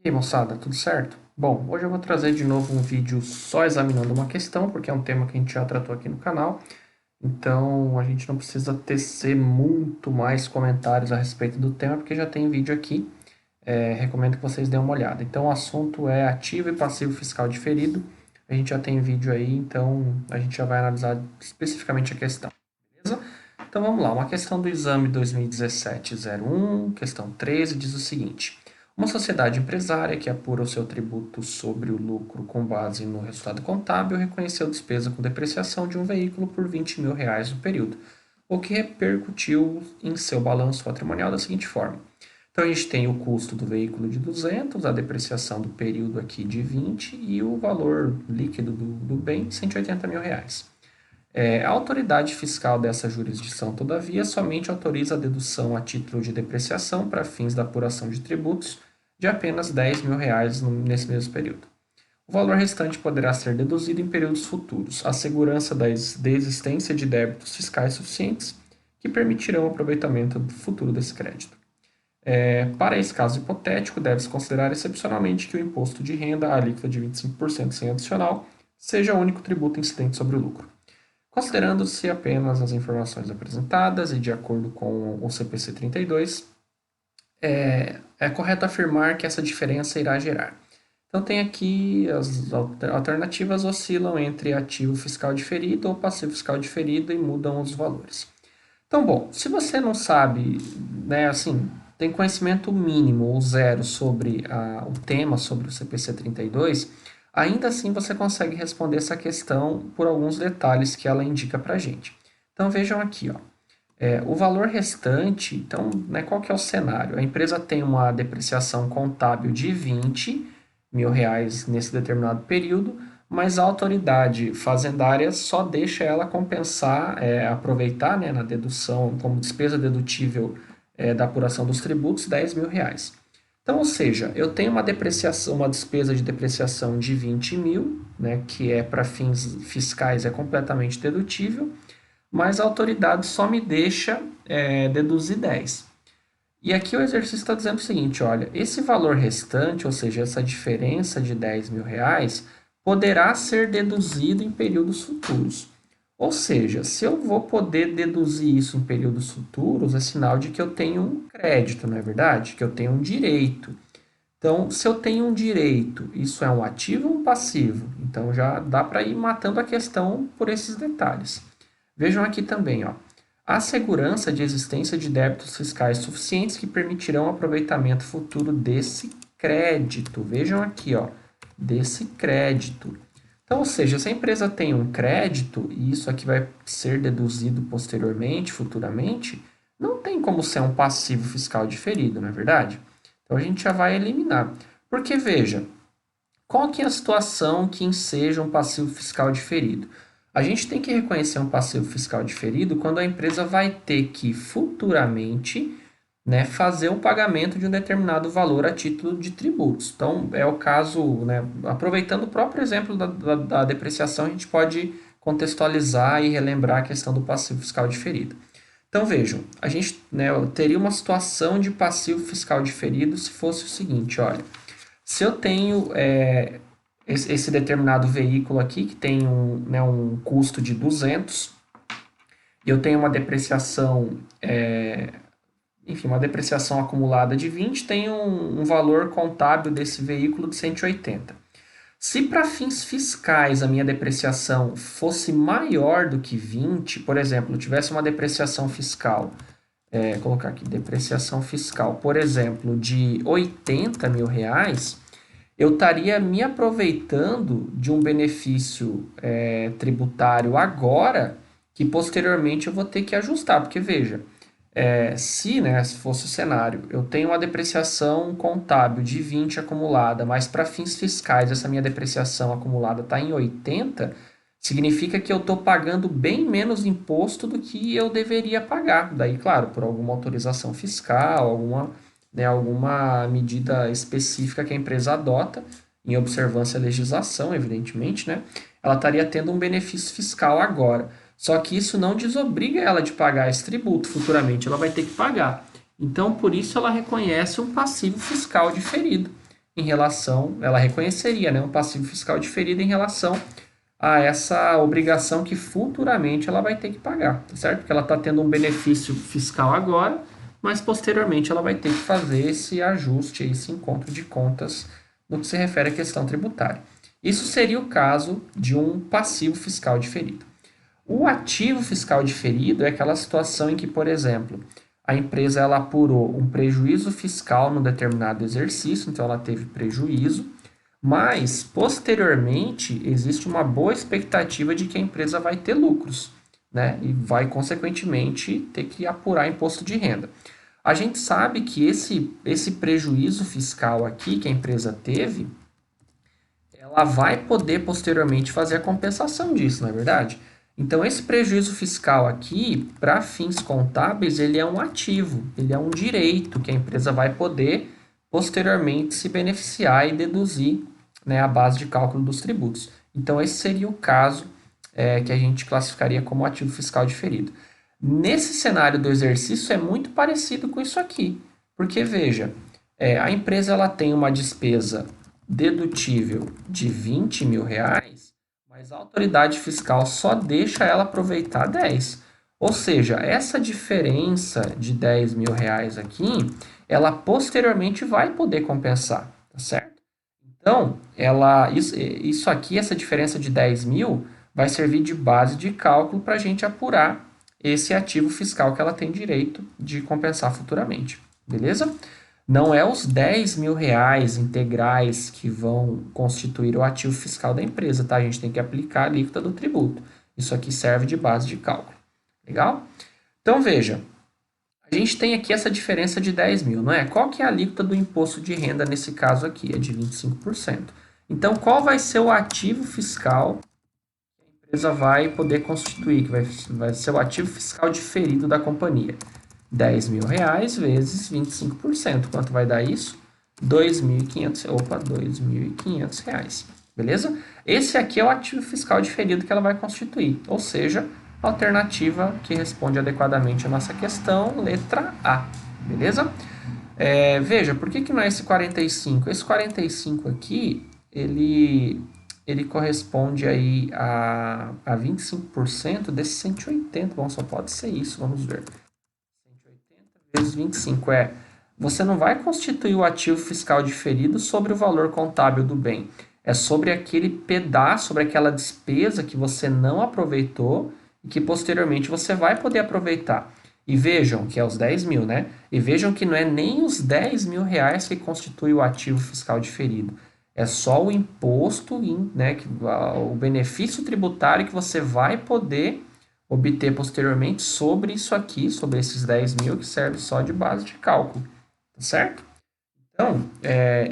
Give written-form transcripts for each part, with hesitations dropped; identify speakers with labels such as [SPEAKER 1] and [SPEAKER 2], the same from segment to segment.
[SPEAKER 1] E aí, moçada, tudo certo? Bom, hoje eu vou trazer de novo um vídeo só examinando uma questão, porque é um tema que a gente já tratou aqui no canal, então a gente não precisa tecer muito mais comentários a respeito do tema, porque já tem vídeo aqui. Recomendo que vocês dêem uma olhada. Então, o assunto é ativo e passivo fiscal diferido. A gente já tem vídeo aí, então a gente já vai analisar especificamente a questão, beleza? Então vamos lá, uma questão do exame 2017-01, questão 13, diz o seguinte: uma sociedade empresária que apura o seu tributo sobre o lucro com base no resultado contábil reconheceu despesa com depreciação de um veículo por R$ 20.000 no período, o que repercutiu em seu balanço patrimonial da seguinte forma. Então a gente tem o custo do veículo de 200, a depreciação do período aqui de 20 e o valor líquido do bem, R$ 180.000. A autoridade fiscal dessa jurisdição, todavia, somente autoriza a dedução a título de depreciação para fins da apuração de tributos de apenas R$ 10.000 nesse mesmo período. O valor restante poderá ser deduzido em períodos futuros, à segurança da existência de débitos fiscais suficientes que permitirão o aproveitamento futuro desse crédito. Para esse caso hipotético, deve-se considerar excepcionalmente que o imposto de renda, a alíquota de 25% sem adicional, seja o único tributo incidente sobre o lucro. Considerando-se apenas as informações apresentadas e de acordo com o CPC 32, é correto afirmar que essa diferença irá gerar. Então, tem aqui as alternativas oscilam entre ativo fiscal diferido ou passivo fiscal diferido e mudam os valores. Então, bom, se você não sabe, né, assim, tem conhecimento mínimo ou zero sobre o tema, sobre o CPC 32, ainda assim você consegue responder essa questão por alguns detalhes que ela indica para a gente. Então, vejam aqui, ó. O valor restante, então, né, qual que é o cenário? A empresa tem uma depreciação contábil de R$ 20.000 nesse determinado período, mas a autoridade fazendária só deixa ela compensar, aproveitar, né, na dedução, como despesa dedutível da apuração dos tributos, R$ 10.000. Então, ou seja, eu tenho uma depreciação, uma despesa de depreciação de 20.000, né, que para fins fiscais é completamente dedutível, mas a autoridade só me deixa deduzir 10. E aqui o exercício está dizendo o seguinte, olha, esse valor restante, ou seja, essa diferença de R$ 10.000, poderá ser deduzido em períodos futuros. Ou seja, se eu vou poder deduzir isso em períodos futuros, é sinal de que eu tenho um crédito, não é verdade? Que eu tenho um direito. Então, se eu tenho um direito, isso é um ativo ou um passivo? Então, já dá para ir matando a questão por esses detalhes. Vejam aqui também, ó. Há segurança de existência de débitos fiscais suficientes que permitirão o aproveitamento futuro desse crédito. Vejam aqui, ó, desse crédito. Então, ou seja, se a empresa tem um crédito e isso aqui vai ser deduzido posteriormente, futuramente, não tem como ser um passivo fiscal diferido, não é verdade? Então a gente já vai eliminar. Porque veja, qual que é a situação que enseja um passivo fiscal diferido? A gente tem que reconhecer um passivo fiscal diferido quando a empresa vai ter que futuramente, né, fazer o pagamento de um determinado valor a título de tributos. Então, é o caso, né, aproveitando o próprio exemplo da depreciação, a gente pode contextualizar e relembrar a questão do passivo fiscal diferido. Então, vejam, a gente, né, teria uma situação de passivo fiscal diferido se fosse o seguinte, olha, se eu tenho esse determinado veículo aqui, que tem um custo de 200, e eu tenho uma depreciação, enfim, uma depreciação acumulada de 20, tem um valor contábil desse veículo de 180. Se para fins fiscais a minha depreciação fosse maior do que 20, por exemplo, eu tivesse uma depreciação fiscal, colocar aqui, depreciação fiscal, por exemplo, de R$ 80.000, eu estaria me aproveitando de um benefício tributário agora, que posteriormente eu vou ter que ajustar, porque veja, se fosse o cenário, eu tenho uma depreciação contábil de 20 acumulada, mas para fins fiscais essa minha depreciação acumulada está em 80, significa que eu estou pagando bem menos imposto do que eu deveria pagar. Daí, claro, por alguma autorização fiscal, alguma medida específica que a empresa adota, em observância à legislação, evidentemente, né? Ela estaria tendo um benefício fiscal agora. Só que isso não desobriga ela de pagar esse tributo. Futuramente ela vai ter que pagar. Então, por isso, ela reconhece um passivo fiscal diferido. em relação, ela reconheceria, né, um passivo fiscal diferido em relação a essa obrigação que futuramente ela vai ter que pagar, tá certo? Porque ela está tendo um benefício fiscal agora, mas posteriormente ela vai ter que fazer esse ajuste, esse encontro de contas no que se refere à questão tributária. Isso seria o caso de um passivo fiscal diferido. O ativo fiscal diferido é aquela situação em que, por exemplo, a empresa ela apurou um prejuízo fiscal num determinado exercício, então ela teve prejuízo, mas posteriormente existe uma boa expectativa de que a empresa vai ter lucros, né? E vai, consequentemente, ter que apurar imposto de renda. A gente sabe que esse prejuízo fiscal aqui que a empresa teve, ela vai poder posteriormente fazer a compensação disso, não é verdade? Então, esse prejuízo fiscal aqui, para fins contábeis, ele é um ativo, ele é um direito que a empresa vai poder posteriormente se beneficiar e deduzir, né, a base de cálculo dos tributos. Então, esse seria o caso que a gente classificaria como ativo fiscal diferido. Nesse cenário do exercício, é muito parecido com isso aqui, porque veja, a empresa ela tem uma despesa dedutível de 20 mil reais, mas a autoridade fiscal só deixa ela aproveitar 10. Ou seja, essa diferença de 10 mil reais aqui, ela posteriormente vai poder compensar, tá certo? Então, isso aqui, essa diferença de 10 mil, vai servir de base de cálculo para a gente apurar esse ativo fiscal que ela tem direito de compensar futuramente, beleza? Não é os 10 mil reais integrais que vão constituir o ativo fiscal da empresa, tá? A gente tem que aplicar a alíquota do tributo. Isso aqui serve de base de cálculo. Legal? Então, veja, a gente tem aqui essa diferença de 10 mil, não é? Qual que é a alíquota do imposto de renda nesse caso aqui? É de 25%. Então, qual vai ser o ativo fiscal que a empresa vai poder constituir, que vai ser o ativo fiscal diferido da companhia? 10 mil reais vezes 25%. Quanto vai dar isso? 2.500 reais. Beleza? Esse aqui é o ativo fiscal diferido que ela vai constituir. Ou seja, a alternativa que responde adequadamente a nossa questão, letra A. Beleza? Veja, por que não é esse 45? Esse 45 aqui, ele corresponde aí a 25% desse 180. Bom, só pode ser isso, vamos ver. 180 vezes 25 você não vai constituir o ativo fiscal diferido sobre o valor contábil do bem. É sobre aquele pedaço, sobre aquela despesa que você não aproveitou e que posteriormente você vai poder aproveitar. E vejam que é os 10 mil, né? E vejam que não é nem os 10 mil reais que constitui o ativo fiscal diferido. É só o imposto, né, o benefício tributário que você vai poder obter posteriormente sobre isso aqui, sobre esses 10 mil, que serve só de base de cálculo, tá certo? Então,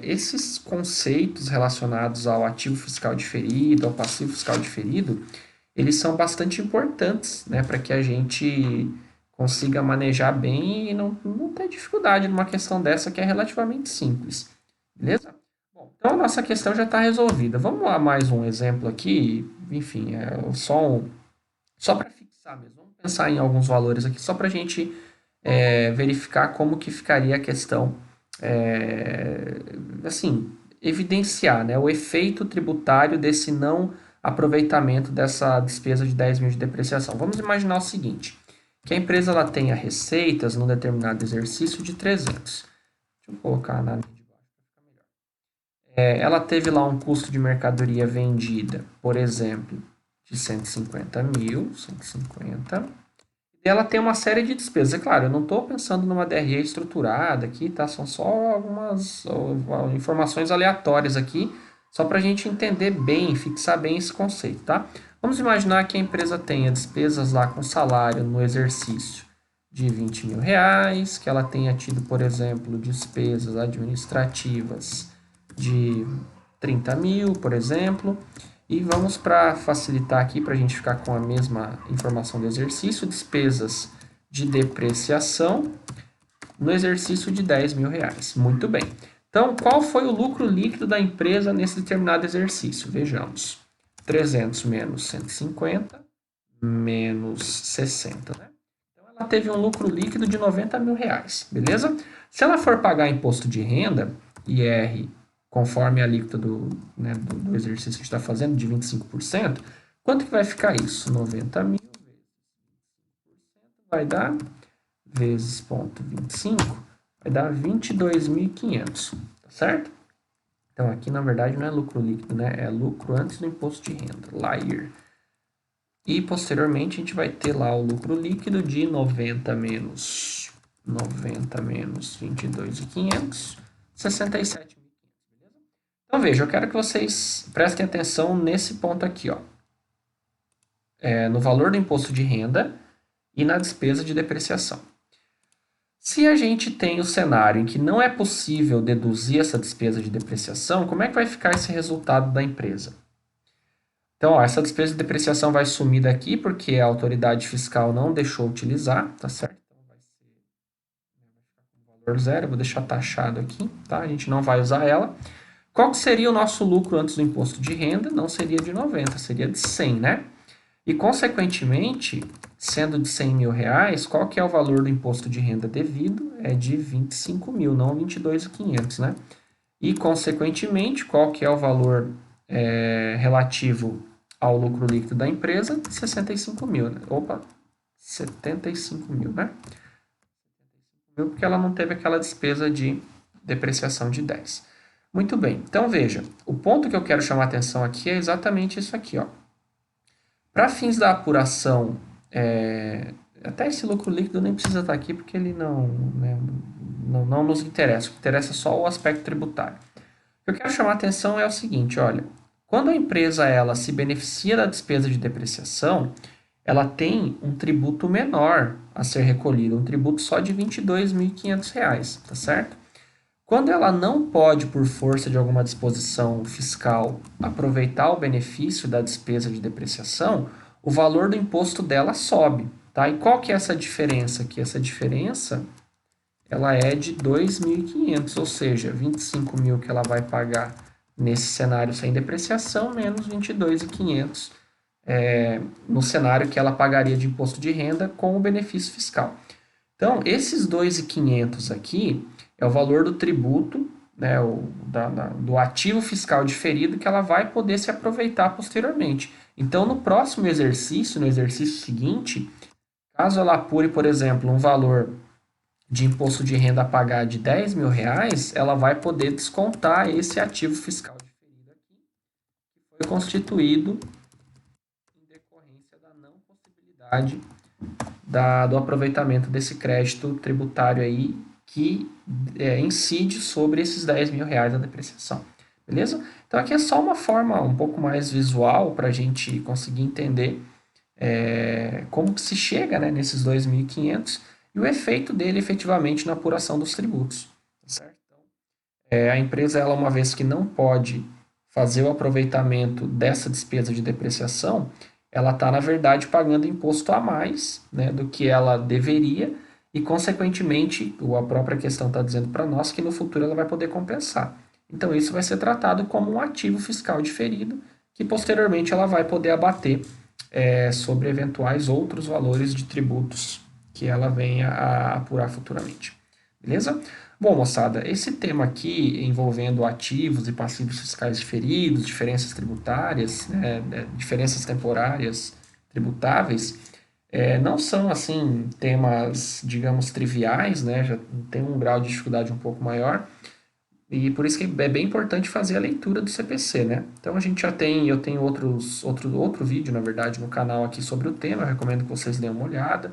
[SPEAKER 1] esses conceitos relacionados ao ativo fiscal diferido, ao passivo fiscal diferido, eles são bastante importantes, né, para que a gente consiga manejar bem e não ter dificuldade numa questão dessa que é relativamente simples, beleza? Bom, então a nossa questão já está resolvida. Vamos lá mais um exemplo aqui, enfim, só para fixar mesmo. Vamos pensar em alguns valores aqui, só para a gente verificar como que ficaria a questão, assim, evidenciar, né, o efeito tributário desse não aproveitamento dessa despesa de 10 mil de depreciação. Vamos imaginar o seguinte, que a empresa ela tenha receitas num determinado exercício de 300. Deixa eu colocar na linha de baixo para ficar melhor. Ela teve lá um custo de mercadoria vendida, por exemplo, de 150 mil, 150. E ela tem uma série de despesas. É claro, eu não estou pensando numa DRE estruturada aqui, tá? São só algumas informações aleatórias aqui, só para a gente entender bem, fixar bem esse conceito, tá? Vamos imaginar que a empresa tenha despesas lá com salário no exercício de 20 mil reais, que ela tenha tido, por exemplo, despesas administrativas de 30 mil, por exemplo. E vamos para facilitar aqui, para a gente ficar com a mesma informação do exercício, despesas de depreciação no exercício de 10 mil reais. Muito bem. Então, qual foi o lucro líquido da empresa nesse determinado exercício? Vejamos. 300 menos 150 menos 60, né? Então, ela teve um lucro líquido de 90 mil reais, beleza? Se ela for pagar imposto de renda, IR conforme a alíquota né, do exercício que a gente está fazendo, de 25%, quanto que vai ficar isso? 90 mil vai dar, vezes 0,25, vai dar 22.500, tá certo? Então, aqui, na verdade, não é lucro líquido, né? É lucro antes do imposto de renda, LAIR. E, posteriormente, a gente vai ter lá o lucro líquido de 90 menos 22.500, 67.500, beleza? Então, veja, eu quero que vocês prestem atenção nesse ponto aqui, ó. No valor do imposto de renda e na despesa de depreciação. Se a gente tem o cenário em que não é possível deduzir essa despesa de depreciação, como é que vai ficar esse resultado da empresa? Então, ó, essa despesa de depreciação vai sumir daqui porque a autoridade fiscal não deixou utilizar, tá certo? Então, vai ficar com valor zero, eu vou deixar taxado aqui, tá? A gente não vai usar ela. Qual que seria o nosso lucro antes do imposto de renda? Não seria de 90, seria de 100, né? E, consequentemente, sendo de 100 mil reais, qual que é o valor do imposto de renda devido? É de 25 mil, não 22.500, né? E, consequentemente, qual que é o valor relativo ao lucro líquido da empresa? 65 mil, né? Opa, 75 mil, né? 75 mil porque ela não teve aquela despesa de depreciação de 10. Muito bem, então veja, o ponto que eu quero chamar a atenção aqui é exatamente isso aqui, ó. Para fins da apuração, até esse lucro líquido nem precisa estar aqui porque ele né, não nos interessa, o que interessa é só o aspecto tributário. O que eu quero chamar a atenção é o seguinte, olha, quando a empresa ela se beneficia da despesa de depreciação, ela tem um tributo menor a ser recolhido, um tributo só de R$ 22.500, tá certo? Quando ela não pode, por força de alguma disposição fiscal, aproveitar o benefício da despesa de depreciação, o valor do imposto dela sobe, tá? E qual que é essa diferença aqui? Essa diferença, ela é de 2.500, ou seja, 25 mil que ela vai pagar nesse cenário sem depreciação, menos 22.500 no cenário que ela pagaria de imposto de renda com o benefício fiscal. Então, esses 2.500 aqui é o valor do tributo, né, do ativo fiscal diferido que ela vai poder se aproveitar posteriormente. Então, no próximo exercício, no exercício seguinte, caso ela apure, por exemplo, um valor de imposto de renda a pagar de 10 mil reais, ela vai poder descontar esse ativo fiscal diferido aqui, que foi constituído em decorrência da não possibilidade do aproveitamento desse crédito tributário aí que incide sobre esses 10 mil reais da depreciação. Beleza? Então aqui é só uma forma um pouco mais visual para a gente conseguir entender como que se chega, né, nesses 2.500 e o efeito dele efetivamente na apuração dos tributos. Certo? Então, a empresa, ela, uma vez que não pode fazer o aproveitamento dessa despesa de depreciação, ela está, na verdade, pagando imposto a mais, né, do que ela deveria e, consequentemente, a própria questão está dizendo para nós que no futuro ela vai poder compensar. Então, isso vai ser tratado como um ativo fiscal diferido que, posteriormente, ela vai poder abater sobre eventuais outros valores de tributos que ela venha a apurar futuramente. Beleza? Bom, moçada, esse tema aqui envolvendo ativos e passivos fiscais diferidos, diferenças tributárias, diferenças temporárias tributáveis, não são, assim, temas, digamos, triviais, né? Já tem um grau de dificuldade um pouco maior, e por isso que é bem importante fazer a leitura do CPC, né? Então a gente já tem, eu tenho outro vídeo, na verdade, no canal aqui sobre o tema, eu recomendo que vocês deem uma olhada,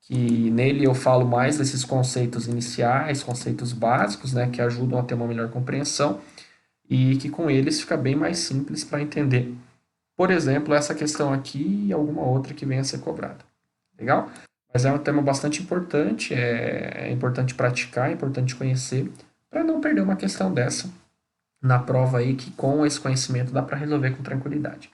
[SPEAKER 1] que nele eu falo mais desses conceitos iniciais, conceitos básicos, né, que ajudam a ter uma melhor compreensão e que com eles fica bem mais simples para entender, por exemplo, essa questão aqui e alguma outra que venha a ser cobrada. Legal? Mas é um tema bastante importante, é importante praticar, é importante conhecer, para não perder uma questão dessa na prova aí, que com esse conhecimento dá para resolver com tranquilidade.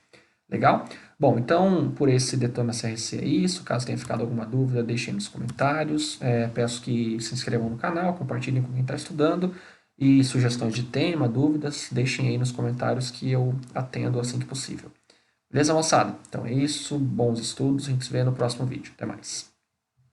[SPEAKER 1] Legal? Bom, então, por esse Detona CRC é isso. Caso tenha ficado alguma dúvida, deixem nos comentários. Peço que se inscrevam no canal, compartilhem com quem está estudando. E sugestões de tema, dúvidas, deixem aí nos comentários que eu atendo assim que possível. Beleza, moçada? Então é isso. Bons estudos. A gente se vê no próximo vídeo. Até mais.